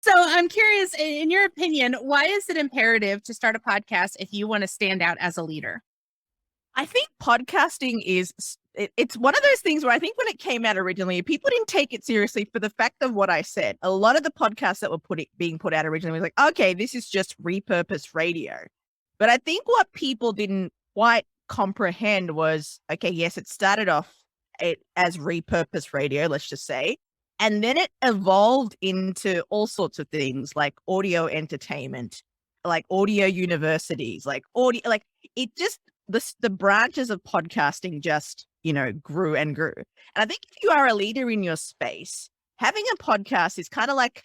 So I'm curious, in your opinion, why is it imperative to start a podcast if you want to stand out as a leader? I think podcasting it's one of those things where I think when it came out originally, people didn't take it seriously for the fact of what I said. A lot of the podcasts that were being put out originally was like, okay, this is just repurposed radio. But I think what people didn't quite comprehend was, okay, yes, it started off as repurposed radio, let's just say. And then it evolved into all sorts of things like audio entertainment, like audio universities, like audio, like it just, the branches of podcasting just, grew and grew. And I think if you are a leader in your space, having a podcast is kind of like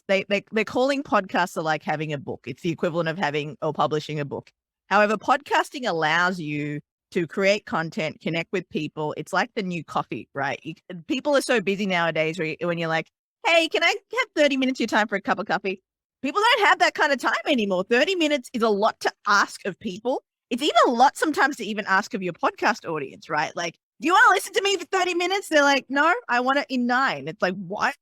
they're calling podcasts like having a book. It's the equivalent of having or publishing a book. However, podcasting allows you to create content, connect with people. It's like the new coffee, right? People are so busy nowadays when you're like, hey, can I have 30 minutes of your time for a cup of coffee? People don't have that kind of time anymore. 30 minutes is a lot to ask of people. It's even a lot sometimes to even ask of your podcast audience, right? Like, do you want to listen to me for 30 minutes? They're like, no, I want it in 9. It's like, what?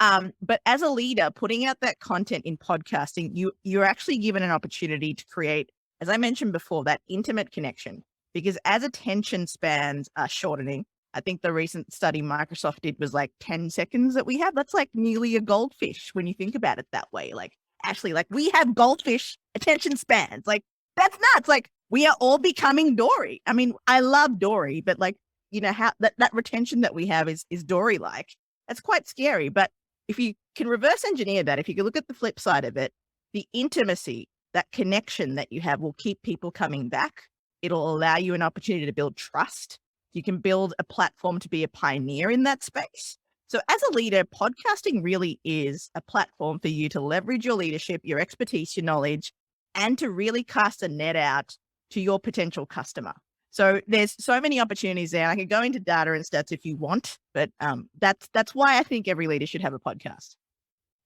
But as a leader, putting out that content in podcasting, you're actually given an opportunity to create, as I mentioned before, that intimate connection. Because as attention spans are shortening, I think the recent study Microsoft did was like 10 seconds that we have. That's like nearly a goldfish when you think about it that way. Like, actually, like we have goldfish attention spans. Like, that's nuts. Like, we are all becoming Dory. I mean, I love Dory, but like, how that retention that we have is Dory-like. That's quite scary. But if you can reverse engineer that, if you can look at the flip side of it, the intimacy, that connection that you have will keep people coming back. It'll allow you an opportunity to build trust. You can build a platform to be a pioneer in that space. So as a leader, podcasting really is a platform for you to leverage your leadership, your expertise, your knowledge, and to really cast a net out to your potential customer. So there's so many opportunities there. I could go into data and stats if you want, but that's why I think every leader should have a podcast.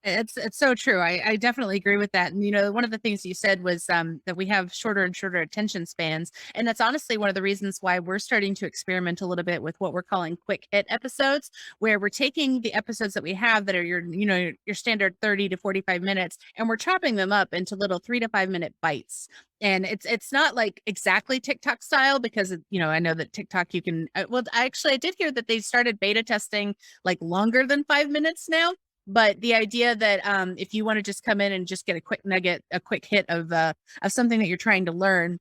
It's so true. I definitely agree with that. And, one of the things you said was that we have shorter and shorter attention spans. And that's honestly one of the reasons why we're starting to experiment a little bit with what we're calling quick hit episodes, where we're taking the episodes that we have that are your standard 30 to 45 minutes, and we're chopping them up into little 3 to 5 minute bites. And it's not like exactly TikTok style because, I know that TikTok you can, I did hear that they started beta testing like longer than 5 minutes now. But the idea that if you want to just come in and just get a quick nugget, a quick hit of something that you're trying to learn,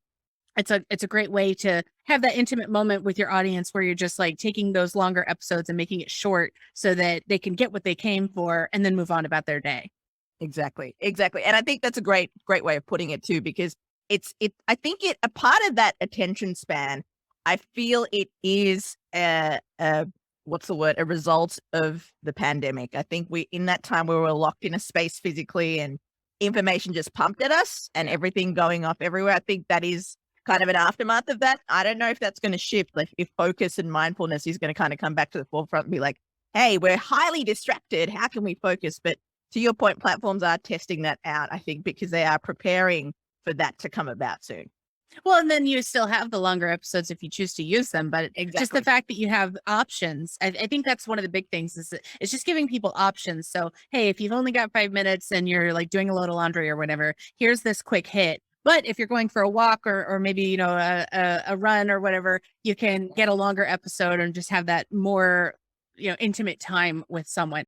it's a great way to have that intimate moment with your audience where you're just like taking those longer episodes and making it short so that they can get what they came for and then move on about their day. Exactly. And I think that's a great way of putting it too, because I think a part of that attention span, I feel it is a result of the pandemic. I think in that time we were locked in a space physically and information just pumped at us and everything going off everywhere. I think that is kind of an aftermath of that. I don't know if that's going to shift, like if focus and mindfulness is going to kind of come back to the forefront and be like, hey, we're highly distracted. How can we focus? But to your point, platforms are testing that out, I think, because they are preparing for that to come about soon. Well, and then you still have the longer episodes if you choose to use them, but just the fact that you have options, I think that's one of the big things is that it's just giving people options. So, hey, if you've only got 5 minutes and you're like doing a load of laundry or whatever, here's this quick hit. But if you're going for a walk or maybe, a run or whatever, you can get a longer episode and just have that more, intimate time with someone.